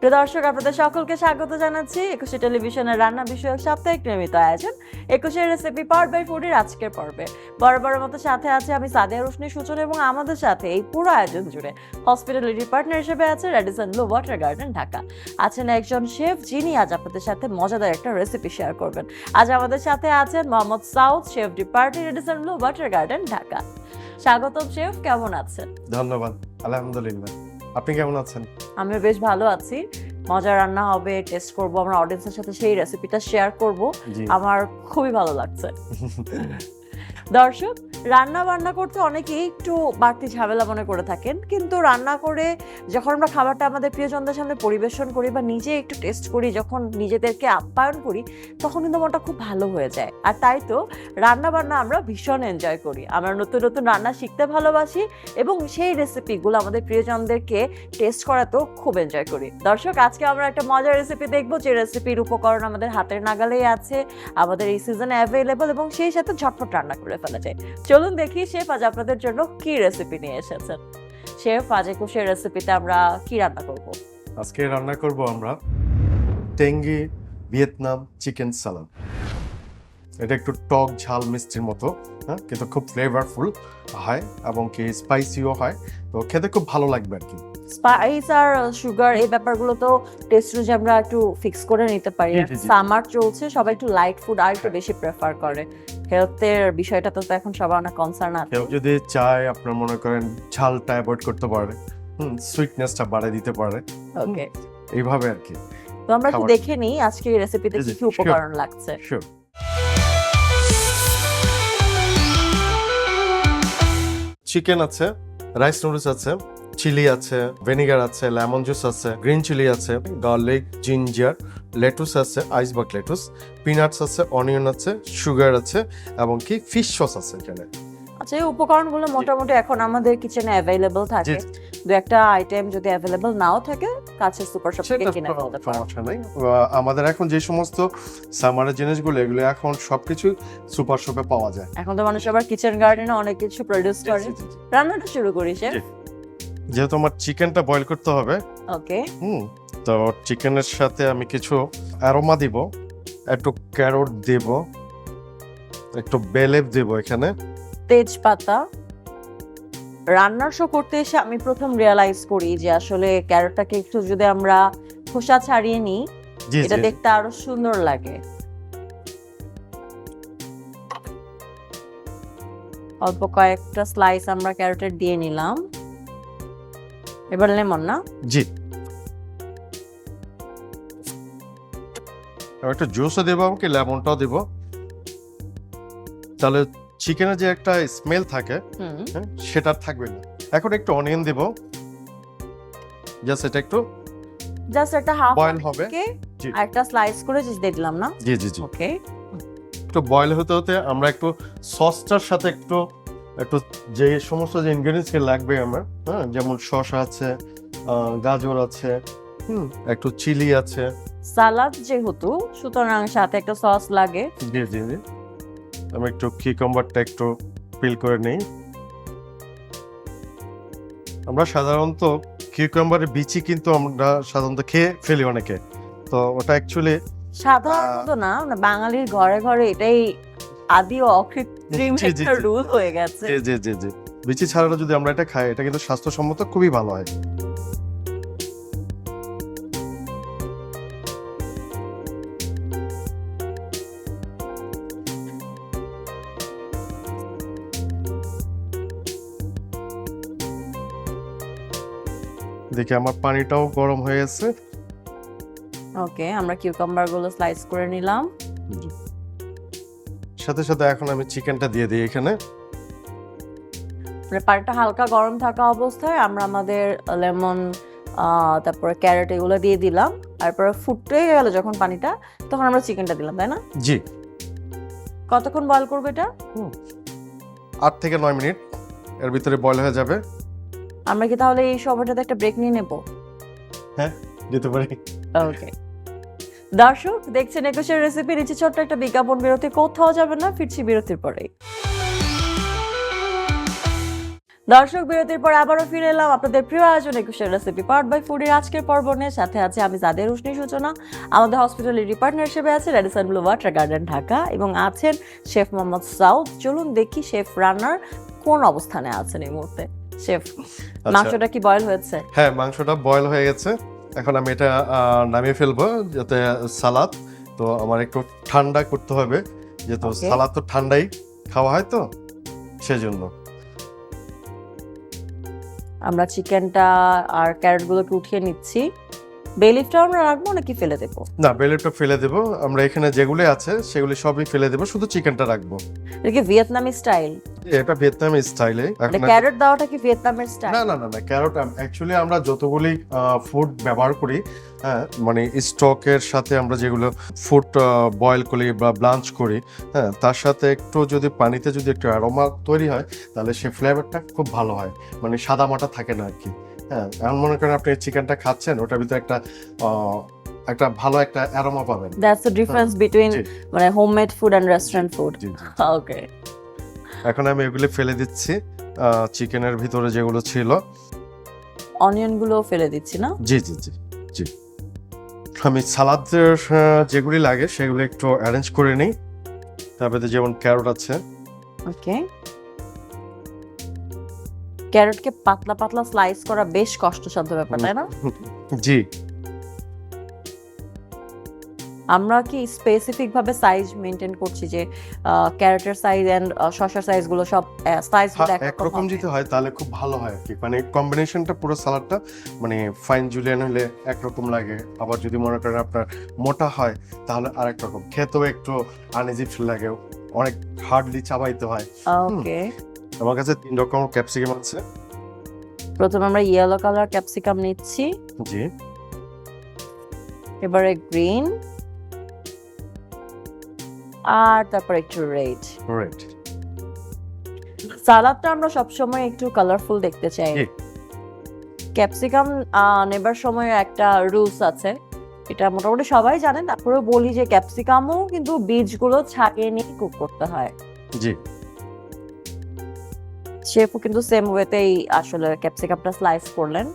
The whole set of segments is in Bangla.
প্রিয় দর্শক, আপনাদের সকলকে স্বাগত জানাচ্ছি একুশে টেলিভিশনের রান্না বিষয়ক সাপ্তাহিক নিয়মিত আয়োজন একুশের রেসিপি পার্ট বাই ফুডের আজকের পর্বে বরাবরের মতো সাথে আছে আমি সাদিয়া রোশনি সূচন, এবং আমাদের সাথে এই পুরো আয়োজন জুড়ে হসপিটালিটি পার্টনার হিসেবে আছে Radisson Blu Water Garden Dhaka. আছেন একজন শেফ, যিনি আজ আপনাদের সাথে মজাদার একটা রেসিপি শেয়ার করবেন। আজ আমাদের সাথে আছেন Mohammad Saud, chef de partie, Radisson Blu Water Garden Dhaka. স্বাগতম শেফ, কেমন আছেন? ধন্যবাদ, আলহামদুলিল্লাহ। আপনি কেমন আছেন? আমি বেশ ভালো আছি। মজার রান্না হবে, টেস্ট করব, আমরা অডিয়েন্সের সাথে সেই রেসিপিটা শেয়ার করব। আমার খুবই ভালো লাগছে। দর্শক, রান্না বান্না করতে অনেকেই একটু বাড়তি ঝামেলা মনে করে থাকেন, কিন্তু রান্না করে যখন আমরা খাবারটা আমাদের প্রিয়জনদের সামনে পরিবেশন করি বা নিজে একটু টেস্ট করি, যখন নিজেদেরকে আপ্যায়ন করি, তখন কিন্তু মনটা খুব ভালো হয়ে যায়। আর তাই তো রান্না বান্না আমরা ভীষণ এনজয় করি। আমরা নতুন নতুন রান্না শিখতে ভালোবাসি এবং সেই রেসিপিগুলো আমাদের প্রিয়জনদেরকে টেস্ট করাতেও খুব এনজয় করি। দর্শক, আজকে আমরা একটা মজার রেসিপি দেখবো, যে রেসিপির উপকরণ আমাদের হাতের নাগালেই আছে, আমাদের এই সিজনে অ্যাভেলেবল, এবং সেই সাথে ঝটপট রান্না করে ফেলা যায়। চলুন দেখি শেফ আজ আপনাদের জন্য কি রেসিপি নিয়ে এসেছেন। শেফ, আজ একুশের রেসিপিতে আমরা কি রান্না করব? আজকে রান্না করব আমরা টেঙ্গি ভিয়েতনাম চিকেন সালাদ। এটা একটু টক ঝাল মিষ্টির মতো, হ্যাঁ, কিন্তু খুব ফ্লেভারফুল হয় এবং কি স্পাইসিও হয়, তো খেতে খুব ভালো লাগবে আর কি। স্পাইস আর সুগার এই ব্যাপারগুলো তো টেস্ট অনুযায়ী আমরা একটু ফিক্স করে নিতে পারি। সামার চলছে, সবাই একটু লাইট ফুড আর একটু বেশি প্রেফার করে। হেলথের বিষয়টা তো এখন সবার অনেক কনসার্ন আছে। কেউ যদি চায়, আপনার মনে করেন ঝালটা অ্যাভয়েড করতে পারে, সুইটনেসটা বাড়িয়ে দিতে পারে, ওকে, এইভাবে আর কি। তো আমরা একটু দেখে নিই আজকে এই রেসিপিতে কি কি উপকরণ লাগছে। শিওর। চিকেন আছে, রাইস নুডলস আছে, চিলি আছে, ভিনেগার আছে, লেমন জুস আছে, গ্রিন চিলি আছে, গার্লিক, জিঞ্জার, লেটুস আছে, আইসবার্গ লেটুস, পিনাটস আছে, অনিয়ন আছে, সুগার আছে এবং কি ফিশ সস আছে এখানে। আচ্ছা, এই উপকরণগুলো মোটামুটি এখন আমাদের কিচেনে অ্যাভেলেবল থাকে। দু একটা আইটেম যদি অ্যাভেলেবল নাও থাকে, কাছে সুপার শপ থেকে কিনে ফেলতে পারেন, সমস্যা নাই। আমাদের এখন যে সমস্ত সামারের জিনিসগুলো, এগুলো এখন সবকিছু সুপার শপে পাওয়া যায়। এখন তো মানুষ আবার কিচেন গার্ডেনে অনেক কিছু প্রোডিউস করে। রান্নাটা শুরু করি শেফ। যেহেতু আমার চিকেনটা বয়েল করতে হবে, ওকে, তো চিকেনের সাথে আমি কিছু অ্যারোমা দিব, একটু ক্যারট দেব, একটু বেলেভ দেব, এখানে তেজপাতা। রান্নার শো করতে এসে আমি প্রথম রিয়ালাইজ করি যে আসলে ক্যারটটাকে একটু যদি আমরা খোসা ছাড়িয়ে নিই, এটা দেখতে আরো সুন্দর লাগে। অল্প কয়েকটা স্লাইস আমরা ক্যারটের দিয়ে নিলাম। এবার লেমন, না? জি, একটা জুসও দেবো, আমাকে লেমনটাও দেব, তাহলে চিকেনের যে একটা স্মেল থাকে সেটা থাকবে না। এখন একটু অনিয়ন দেব, জাস্ট এটা একটু একটা হাফ বয়েল হবে, আর একটা স্লাইস করে দিয়ে দিলাম, না? জি জি জি। ওকে, একটু বয়েল হতে হতে আমরা একটু সসটার সাথে একটু যে সমস্ত যে ইনগ্রেডিয়েন্টস লাগবে আমার, হ্যাঁ, যেমন শসা আছে, গাজর আছে, একটু চিলি আছে, সালাদ যেহেতু, সুতরাং সাথে একটা সস লাগে। জি জি জি। আমি একটু কিউকাম্বারটা একটু পিল করে নেই। আমরা সাধারণত কিউকাম্বারের বিচি কিন্তু আমরা সাধারণত খেয়ে ফেলি অনেকে, তো ওটা অ্যাকচুয়ালি সাধারণত না, বাঙালির ঘরে ঘরে এটাই আদি ও অকৃত্রিম একটা রুল হয়ে গেছে। জি জি জি। বিচি ছাড়াটা যদি আমরা এটা খাই, এটা কিন্তু স্বাস্থ্যসম্মত খুবই ভালো হয়। দেখি আমার পানিটাও গরম হয়ে গেছে। ওকে, আমরা কিউকাম্বার গুলো স্লাইস করে নিলাম। সাথে সাথে এখন আমি চিকেনটা দিয়ে দিই এখানে। পানিটা হালকা গরম থাকা অবস্থায় আমরা আমাদের লেমন, তারপরে ক্যারট এগুলো দিয়ে দিলাম। তারপরে ফুটে গেল যখন পানিটা, তখন আমরা চিকেনটা দিলাম, তাই না? জি। কতক্ষণ বয়েল করবে এটা? 8 থেকে 9 মিনিট এর ভিতরে বয়েল হয়ে যাবে। আমরা কি তাহলে এই সময়টাতে একটা ব্রেক নিয়ে নেব? হ্যাঁ, দিতে পারি। ওকে, দর্শক দেখছেন একুশের রেসিপি। নিচে ছোট্ট একটা বিজ্ঞাপন বিরতি, কোথাও যাবেন না, ফিরছি বিরতির পরেই। দর্শক বিরতির পর আবারও ফিরে এলাম আপনাদের প্রিয় আয়োজন একুশের রেসিপি পার্ট বাই ফুডের আজকের পর্ব নিয়ে। সাথে আছে আমি জাদের রোশনি সূচনা, আমাদের হসপিটালিটি পার্টনার হিসেবে আছে Radisson Blu Water Garden Dhaka, এবং আছেন শেফ মোহাম্মদ সাউদ। চলুন দেখি শেফ রান্নার কোন অবস্থানে আছেন এই মুহূর্তে। শেফ, মাংসটা কি বয়েল হয়েছে? হ্যাঁ, মাংসটা বয়েল হয়ে গেছে। এখন আমি এটা নামিয়ে ফেলবো, যাতে সালাদ তো আমার একটু ঠান্ডা করতে হবে, যেহেতু সালাদ তো ঠান্ডাই খাওয়া হয়, তো সেজন্য আমরা চিকেনটা আর ক্যারটগুলোকে উঠিয়ে নিচ্ছি। বে লিফটা আমরা রাখবো নাকি ফেলে দেবো? না, বেলেটটা ফেলে দেবো। আমরা এখানে যেগুলি আছে সেগুলি সবই ফেলে দেবো, শুধু চিকেনটা রাখবো। এটা কি ভিয়েতনামি স্টাইল? এটা ভিয়েতনামি স্টাইলে। ক্যারট দেওয়াটা কি ভিয়েতনামের স্টাইল? না না না না, ক্যারট অ্যাকচুয়ালি আমরা যতগুলি ফুড ব্যবহার করি, হ্যাঁ, মানে স্টকের সাথে আমরা যেগুলো ফুড বয়েল করি বা ব্লাঞ্চ করি, হ্যাঁ, তার সাথে একটু যদি পানিতে যদি একটু অ্যারোমা তৈরি হয়, তাহলে সেই ফ্লেভারটা খুব ভালো হয়, মানে সাদা মাটা থাকে না আর কি। হ্যাঁ, এমন মনে করেন আপনি চিকেনটা খাচ্ছেন, ওটার ভিতরে একটা ভালো একটা অ্যারোমা পাবেন। দ্যাটস দ্য ডিফারেন্স বিটুইন মানে homemade food and restaurant food. Okay, এখন আমি এগুলো ফেলে দিচ্ছি, চিকেনের ভিতরে যেগুলো ছিল। অনিয়ন গুলো ফেলে দিচ্ছি না? জি জি জি জি। আমি সালাদের যেগুলি লাগে সেগুলো একটু অ্যারেঞ্জ করে নিই। তারপরে যেমন ক্যারট আছে। ওকে, ক্যারটকে পাতলা পাতলা স্লাইস করা বেশ কষ্টসাধ্য ব্যাপার, তাই না? জি। আমরা কি স্পেসিফিক ভাবে সাইজ মেইনটেইন করছি যে ক্যারটের সাইজ এন্ড শসার সাইজ গুলো সব সাইজ একরকম যদি হয় তাহলে খুব ভালো হয় আর কি, মানে কম্বিনেশনটা পুরো সালাডটা মানে ফাইন জুলিয়ান হলে একরকম লাগে, আবার যদি মনে করেন আপনার মোটা হয় তাহলে আরেক রকম, খেতেও একটু আনইজি ফিল লাগে, অনেক হার্ডলি চাবাইতে হয়। ওকে, আমার কাছে 3 রকম ক্যাপসিকাম আছে। প্রথমে আমরা ইয়েলো কালার ক্যাপসিকাম নিচ্ছি। জি। এবারে গ্রিন, আর তারপর একটু রেড। সালাদটা আমরা সবসময় একটু কালারফুল দেখতে চাই। ক্যাপসিকাম নেবার সময় একটা রুলস আছে, এটা মোটামুটি সবাই জানেন, তারপরেও বলি যে ক্যাপসিকামও কিন্তু বীজগুলো ছাকিয়ে নিয়ে কুক করতে হয়। জি। শেফও কিন্তু সেম ওয়েতেই আসলে ক্যাপসিকামটা স্লাইস করলেন।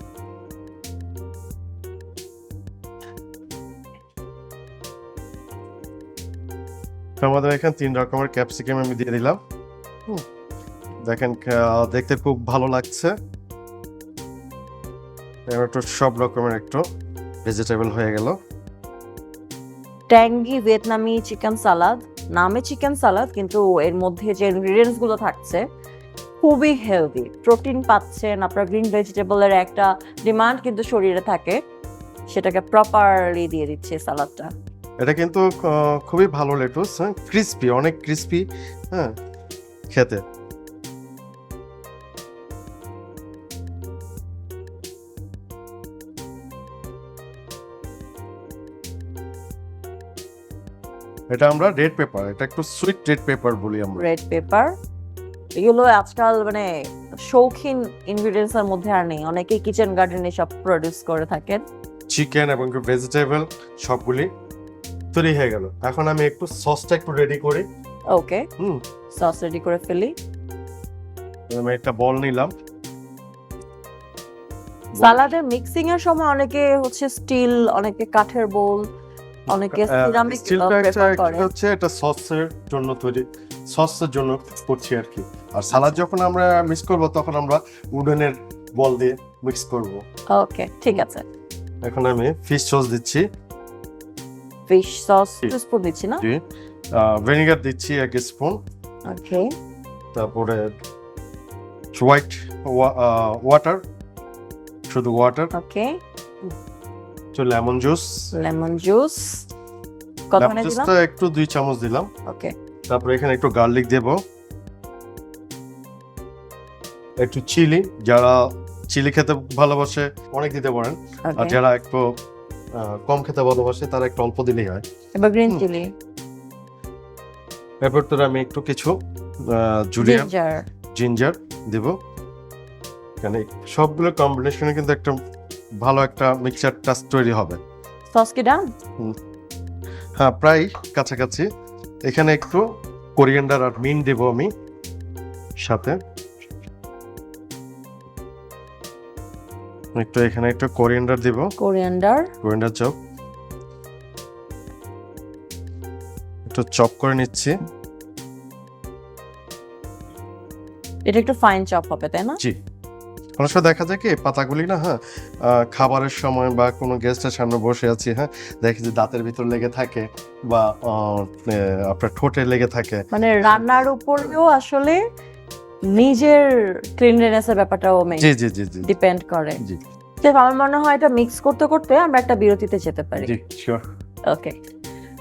আমাদের এখানে 3 রকমের ক্যাপসিকাম আমি দিয়ে দিলাম। দেখেন দেখতে খুব ভালো লাগছে। এবার তো সব রকমের একটু ভেজিটেবল হয়ে গেল। ট্যাঙ্গি ভিয়েতনামি চিকেন সালাদ, নামে চিকেন সালাদ কিন্তু এর মধ্যে যে ইনগ্রেডিয়েন্টস গুলো থাকছে খুবই হেলদি, প্রোটিন পাচ্ছেন, আপনার গ্রিন ভেজিটেবলের একটা ডিমান্ড কিন্তু শরীরে থাকে, সেটাকে প্রপারলি দিয়ে দিচ্ছে সালাদটা। এটা কিন্তু খুবই ভালো লেটুস, হ্যাঁ, ক্রিস্পি, অনেক ক্রিস্পি, হ্যাঁ, খেতে। এটা আমরা রেড পেপার, এটা একটু সুইট রেড পেপার বলি আমরা। রেড পেপার এগুলো আজকাল মানে শৌখিন ইনগ্রেডিয়েন্টস এর মধ্যে আর নেই, অনেকেই কিচেন গার্ডেনে সব প্রোডিউস করে থাকেন। চিকেন এবং ভেজিটেবল সবগুলি তৈরি হয়ে গেল। এখন আমি একটু সসটা একটু রেডি করি। ওকে, সস রেডি করে ফেলি। আমি একটা বল নিলাম। সালাদে মিক্সিং এর সময় অনেকে হচ্ছে স্টিল, অনেকে কাঠের বোল, অনেকে সিরামিক প্রেফার করে। হচ্ছে এটা সসের জন্য তৈরি, সসের জন্য করছি আর কি। আর সালাদ যখন আমরা মিক্স করব তখন আমরা উডেনের বল দিয়ে মিক্স করব। ওকে, ঠিক আছে। এখন আমি ফিশ সস দিচ্ছি। ফিশ সস 2 স্পুন দিচ্ছি না? জি। ভিনেগার দিচ্ছি 1 স্পুন। ওকে, তারপরে হোয়াইট ওয়াটার, শুধু ওয়াটার। ওকে, তো লেমন জুস। লেমন জুস কতখানি দিলাম? একটু 2 চামচ দিলাম। ওকে, তারপরে এখানে একটু গার্লিক দেব, একটু চিলি, যারা চিলি খেতে ভালোবাসে অনেক দিতে পারেন, আর যারা একটু কম খেতে ভালোবাসে তারা একটু অল্প দিলেই হয়। এবার গ্রিন চিলি। এরপর তো আমি একটু কিছু জিঞ্জার দেব, কারণ সবগুলো কম্বিনেশনে কিন্তু একটা ভালো একটা মিক্সচার টাস্ট তৈরি হবে। সস কি ডান? হ্যাঁ, প্রায় কাছাকাছি। এখানে একটু কোরিয়ান্ডার আর মিন্ট দেব আমি সাথে। একটু এখানে একটু কোরিয়ান্ডার দিব, কোরিয়ান্ডার চপ একটু চপ করে নিচ্ছি। এটা একটু ফাইন চপ হবে তাই না? জি, অনেক সময় দেখা যায় কি পাতাগুলি না, হ্যাঁ, খাবারের সময় বা কোনো গেস্টের সামনে বসে আছি, হ্যাঁ, দেখি যে দাঁতের ভিতর লেগে থাকে বা আপনার ঠোঁটে লেগে থাকে। মানে রান্নার উপরেও আসলে নিজের ক্লিনলিনেসের ব্যাপারটাও জি জি জি জি ডিপেন্ড করে। জি সেফ, আমার মনে হয় এটা মিক্স করতে করতে আমরা একটা বিরতিতে যেতে পারি। জি শিওর। ওকে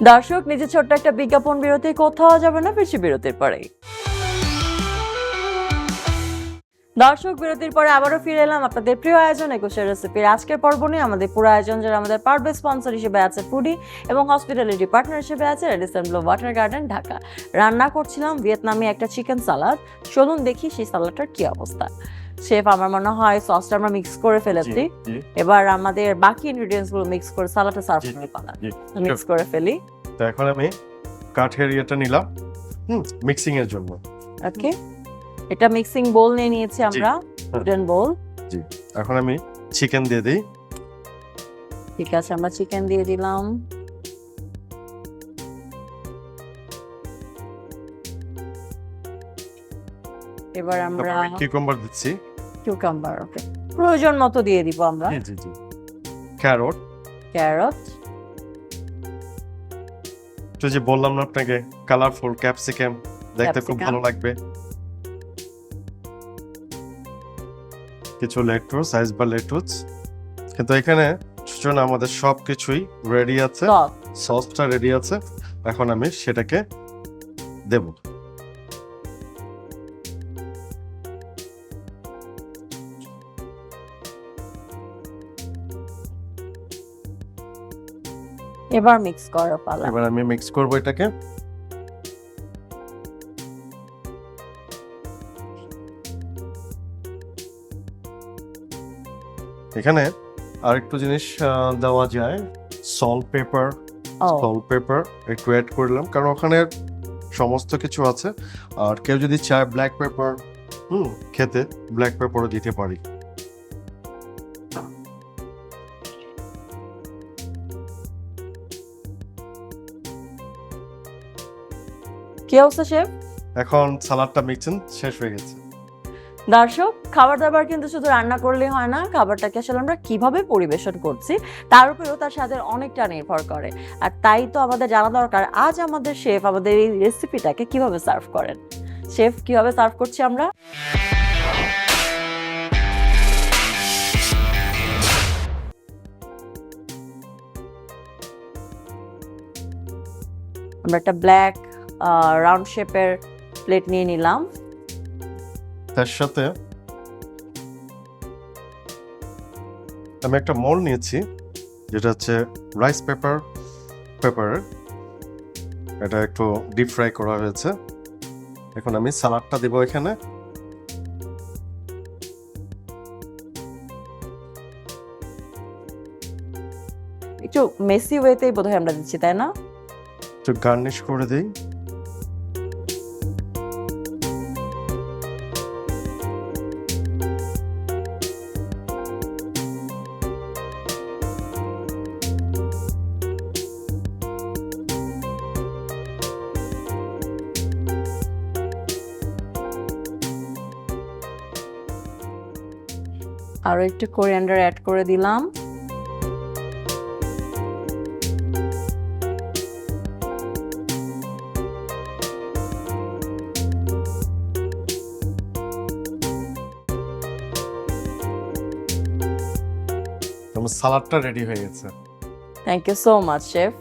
দর্শক, নিজে ছোট্ট একটা বিজ্ঞাপন বিরতি, কোথাও যাবে না, ফিরছি বিরতির পরেই। দর্শক, বিরতির পরে আবারও ফিরে এলাম আপনাদের প্রিয় আয়োজন একুশের রেসিপির আজকের পর্ব নিয়ে। আমাদের পুরো আয়োজন যারা আমাদের পার্ট স্পন্সর হিসেবে আছে ফুডি এবং হসপিটালিটি পার্টনার হিসেবে আছে Radisson Blu Water Garden Dhaka. রান্না করছিলাম ভিয়েতনামি একটা চিকেন সালাদ। চলুন দেখি সেই সালাদটার কি অবস্থা। শেফ, আমার মনে হয় সসটা আমরা মিক্স করে ফেলেছি, এবার আমাদের বাকি ইনগ্রেডিয়েন্টস গুলো মিক্স করে সালাদটা সার্ভ করে পালা মিক্স করে ফেলি। তো এখন আমি কাঠের ইয়েটা নিলাম মিক্সিং এর জন্য। ওকে, এটা মিক্সিং বোল নিয়ে নিয়েছি আমরা, উডেন বোল। জি, এখন আমি চিকেন দিয়ে দিই। ঠিক আছে, আমরা চিকেন দিয়ে দিলাম। এবার আমরা কিউকাম্বার দিচ্ছি। কিউকাম্বার, ওকে, প্রয়োজন মতো দিয়ে দিব আমরা। জি জি জি। ক্যারট, তো যে বললাম না আপনাকে কালারফুল ক্যাপসিকাম, দেখতে খুব ভালো লাগবে। কিছু লেটুস, আইসবার লেটুস। কিন্তু এখানে সুজন আমাদের সবকিছুই রেডি আছে, সসটা রেডি আছে, এখন আমি সেটাকে দেব। এবার মিক্স করার পালা। এবার আমি মিক্স করব এটাকে। এখানে আরেকটু জিনিস দেওয়া যায়, সল্ট পেপার একটু অ্যাড করলাম, কারণ ওখানে সমস্ত কিছু আছে। আর কেউ যদি চায় ব্ল্যাক পেপার খেতে, ব্ল্যাক পেপারও দিতে পারি। কি অবস্থা শেফ? এখন সালাদটা মিক্সিং শেষ হয়ে গেছে। দর্শক, খাবার দাবার কিন্তু শুধু রান্না করলে হয় না, খাবারটাকে আসলে আমরা কিভাবে পরিবেশন করছি তার উপরেও তার স্বাদের অনেকটা নির্ভর করে। আর তাই তো আমাদের জানা দরকার আজ আমাদের শেফ আমাদের এই রেসিপিটাকে কিভাবে সার্ভ করেন। শেফ, কিভাবে সার্ভ করছি আমরা? আমরা একটা ব্ল্যাক রাউন্ড শেপের প্লেট নিয়ে নিলাম। তার সাথে আমি একটা মোল্ড নিয়েছি, যেটা হচ্ছে রাইস পেপার, এটা একটু ডিপ ফ্রাই করা হয়েছে। এখন আমি সালাডটা দেব এখানে। একটু মেসি ওয়েতেই বোধহয় আমরা দিচ্ছি, তাই না? একটু গার্নিশ করে দিই। আরো একটু কোরিয়ান্ডার অ্যাড করে দিলাম। সালাডটা রেডি হয়ে গেছে। Thank you so much chef.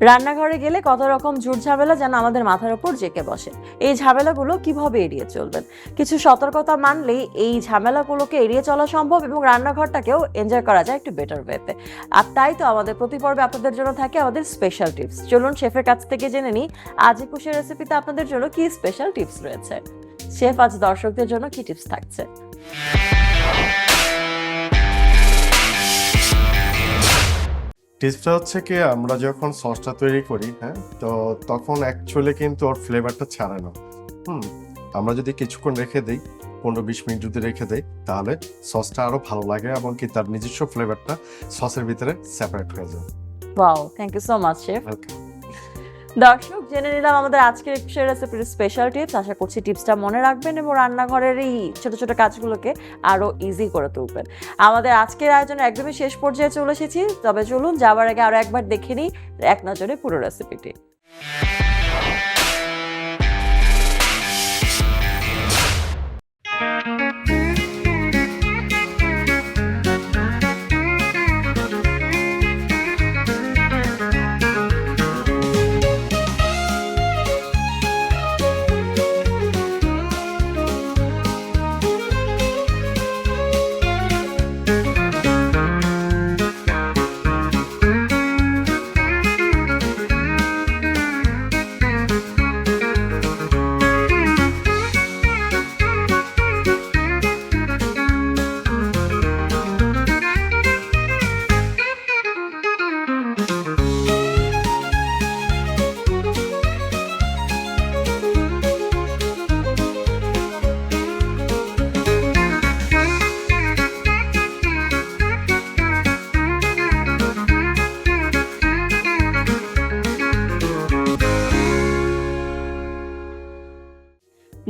রান্নাঘরে গেলে কত রকম ঝুট ঝামেলা যেন আমাদের মাথার উপর জেঁকে বসে। এই ঝামেলাগুলো কিভাবে এড়িয়ে চলবেন? কিছু সতর্কতা মানলেই এই ঝামেলাগুলোকে এড়িয়ে চলা সম্ভব এবং রান্নাঘরটাকেও এনজয় করা যায় একটু বেটার ওয়েতে। আর তাই তো আমাদের প্রতি পর্বে আপনাদের জন্য থাকে আমাদের স্পেশাল টিপস। চলুন শেফের কাছ থেকে জেনে নিই আজ একুশের রেসিপিতে আপনাদের জন্য কি স্পেশাল টিপস রয়েছে। শেফ, আজ দর্শকদের জন্য কি টিপস থাকছে? টিপসটা হচ্ছে কি, আমরা যখন সসটা তৈরি করি, হ্যাঁ, তো তখন অ্যাকচুয়ালি কিন্তু ওর ফ্লেভারটা ছাড়ে না। আমরা যদি কিছুক্ষণ রেখে দিই, 15-20 মিনিট যদি রেখে দেই, তাহলে সসটা আরো ভালো লাগে এবং কি তার নিজস্ব ফ্লেভারটা সসের ভিতরে সেপারেট হয়ে যায়। Wow, thank you so much chef. দর্শক, জেনে নিলাম আমাদের আজকের একুশে রেসিপির স্পেশাল টিপস। আশা করছি টিপসটা মনে রাখবেন এবং রান্নাঘরের এই ছোট ছোট কাজগুলোকে আরো ইজি করে তুলবেন। আমাদের আজকের আয়োজনে একদমই শেষ পর্যায়ে চলে এসেছি, তবে চলুন যাওয়ার আগে আরো একবার দেখে নিই এক নজরে পুরো রেসিপিটি।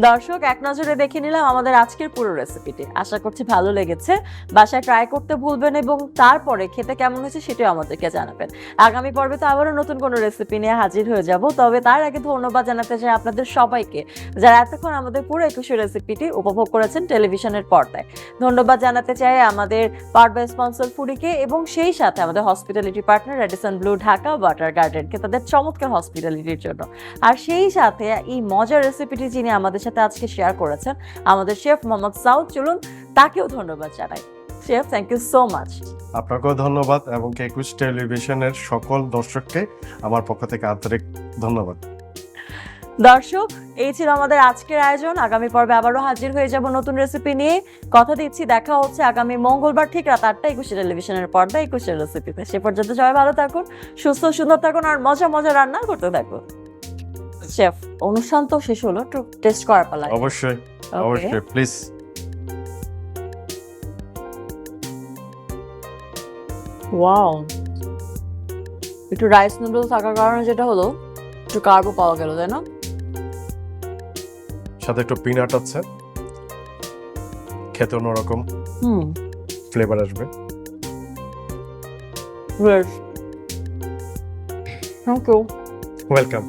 দর্শক, এক নজরে দেখে নিলাম আমাদের আজকের পুরো রেসিপিটি। আশা করছি ভালো লেগেছে। বাসায় ট্রাই করতে ভুলবেন এবং তারপরে খেতে কেমন হয়েছে সেটাও আমাদেরকে জানাবেন। আগামী পর্বে তো আবারও নতুন কোনো রেসিপি নিয়ে হাজির হয়ে যাব। তবে তার আগে ধন্যবাদ জানাতে চাই আপনাদের সবাইকে, যারা এতক্ষণ আমাদের পুরো একুশে রেসিপিটি উপভোগ করেছেন টেলিভিশনের পর্দায়। ধন্যবাদ জানাতে চাই আমাদের পর্বা স্পন্সর ফুডিকে এবং সেই সাথে আমাদের hospitality partner Radisson Blu Dhaka water গার্ডেনকে তাদের চমৎকার হসপিটালিটির জন্য। আর সেই সাথে এই মজার রেসিপিটি যিনি আমাদের সাথে আজকে শেয়ার করেছেন, আমাদের শেফ মোহাম্মদ সাউদ, চলুন তাকেও ধন্যবাদ জানাই। Chef, thank you so much. আপনাকেও ধন্যবাদ এবং একুশ টেলিভিশনের সকল দর্শককে আমার পক্ষ থেকে আন্তরিক ধন্যবাদ। দর্শক, এই ছিল আমাদের আজকের আয়োজন। আগামী পর্বে আবারও হাজির হয়ে যাব নতুন রেসিপি নিয়ে। কথা দিচ্ছি, দেখা হচ্ছে আগামী মঙ্গলবার ঠিক রাত 8টায় একুশে টেলিভিশনের পর্দায় একুশের রেসিপিতে। সে পর্যন্ত সবাই ভালো থাকুন, সুস্থ সুন্দর থাকুন আর মজা মজা রান্না করতে থাকুন। শেফ, অনুষ্ঠান তো শেষ হলো, একটু টেস্ট করার পালা। অবশ্যই অবশ্যই, প্লিজ। ওয়াও, একটু রাইস নুডলস থাকার কারণে যেটা হলো একটু কার্বও পাওয়া গেল, তাই না? সাথে একটু পিনাট আছে, খেতে অন্যরকম ফ্লেভার আসবে। Thank you. ওয়েলকাম।